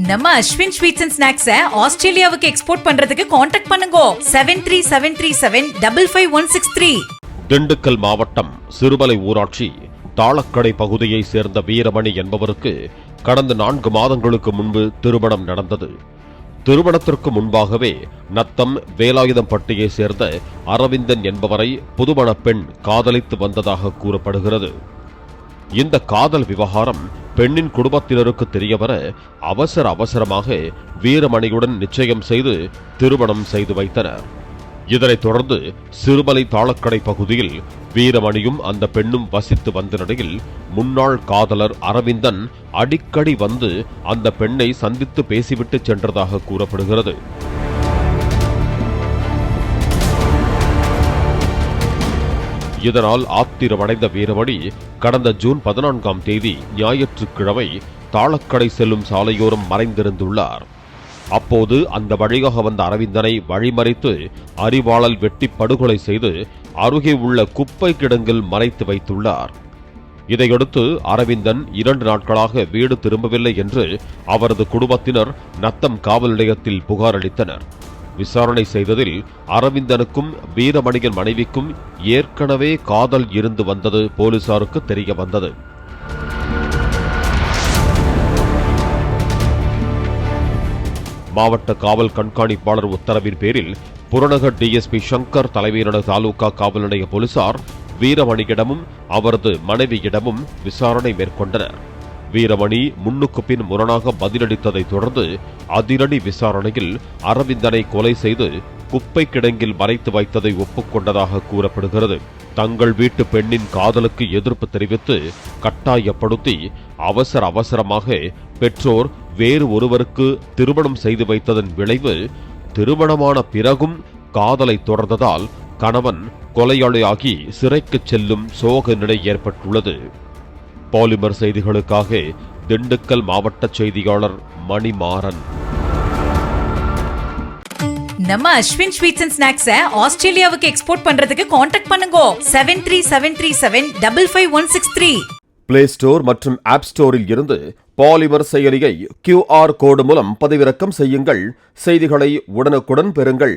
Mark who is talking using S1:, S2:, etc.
S1: நம்ம Ashwin sweets and ஸ்நாக்ஸை ஆஸ்திரேலியாவுக்கு export பண்றதுக்கு கான்டாக்ட் பண்ணுங்க 7373755163.
S2: திண்டுக்கல் மாவட்டம் சிறுமலை ஊராட்சி தாளக்கடை பகுதியை சேர்ந்த வீரமணி என்பவருக்கு கடந்த 4 மாதங்களுக்கு முன்பு திருமணம் நடந்தது. திருமணத்திற்கு முன்பாகவே நத்தம் வேலாயுதம்பட்டியை சேர்ந்த அரவிந்தன் என்பவரை புதுமண பெண் காதலித்து வந்ததாக கூறப்படுகிறது. இந்த காதல் விவகாரம் பெண்ணின் குடும்பத்தினருக்கு தெரியவர அவசரமாக வீரமணியுடன் நிச்சயம் செய்து திருமணம் செய்து வைத்தனர். இதனைத் தொடர்ந்து சிறுமலை தாளக்கடை பகுதியில் வீரமணியும் அந்த பெண்ணும் வசித்து வந்த நிலையில் முன்னாள் காதலர் அரவிந்தன் அடிக்கடி வந்து அந்த பெண்ணை சந்தித்து பேசிவிட்டு சென்றதாக கூறப்படுகிறது. இதனால் ஆத்திரமடைந்த வீரமணி கடந்த ஜூன் 14ஆம் தேதி ஞாயிற்றுக்கிழமை தாளக்கடை செல்லும் சாலையோரம் மறைந்திருந்துள்ளார். அப்போது அந்த வழியாக வந்த அரவிந்தனை வழிமறித்து அரிவாளால் வெட்டி படுகொலை செய்து அருகே உள்ள குப்பை கிடங்கில் மறைத்து வைத்துள்ளார். இதையடுத்து அரவிந்தன் 2 நாட்களாக வீடு திரும்பவில்லை என்று அவரது குடும்பத்தினர் நத்தம் காவல் நிலையத்தில் புகார் அளித்தனர். விசாரணை செய்ததில் அரவிந்தனுக்கும் வீரமணியின் மனைவிக்கும் ஏற்கனவே காதல் இருந்து வந்தது போலீசாருக்கு தெரிய வந்தது. மாவட்ட காவல் கண்காணிப்பாளர் உத்தரவின் பேரில் புறநகர் டிஎஸ்பி சங்கர் தலைமையிலான தாலுகா காவல் நிலைய போலீசார் வீரமணியிடமும் அவரது மனைவியிடமும் விசாரணை மேற்கொண்டனர். வீரமணி முன்னுக்கு பின் முரணாக பதிலளித்ததை தொடர்ந்து அதிரடி விசாரணையில் அரவிந்தனை கொலை செய்து குப்பை கிடங்கில் மறைத்து வைத்ததை ஒப்புக்கொண்டதாக கூறப்படுகிறது. தங்கள் வீட்டு பெண்ணின் காதலுக்கு எதிர்ப்பு தெரிவித்து கட்டாயப்படுத்தி அவசரமாக பெற்றோர் வேறு ஒருவருக்கு திருமணம் செய்து வைத்ததன் விளைவு திருமணமான பிறகும் காதலை தொடர்ந்ததால் கணவன் கொலையாளியாகி சிறைக்கு செல்லும் சோக நிலை ஏற்பட்டுள்ளது. பாலிமர் செய்திகளுக்காக திண்டுக்கல் மாவட்ட செய்தியாளர் மணிமாறன்.
S1: நம்ம அஸ்வின் ஸ்வீட்ஸ் அண்ட் ஸ்நாக்ஸை ஆஸ்திரேலியாவுக்கு எக்ஸ்போர்ட் பண்றதுக்கு கான்டாக்ட் பண்ணுங்க 7373755163.
S2: பிளே ஸ்டோர் மற்றும் ஆப் ஸ்டோரில் இருந்து பாலிமர் செயலியை QR கோடு மூலம் பதிவிறக்கம் செய்யுங்கள். செய்திகளை உடனுக்குடன் பெறுங்கள்.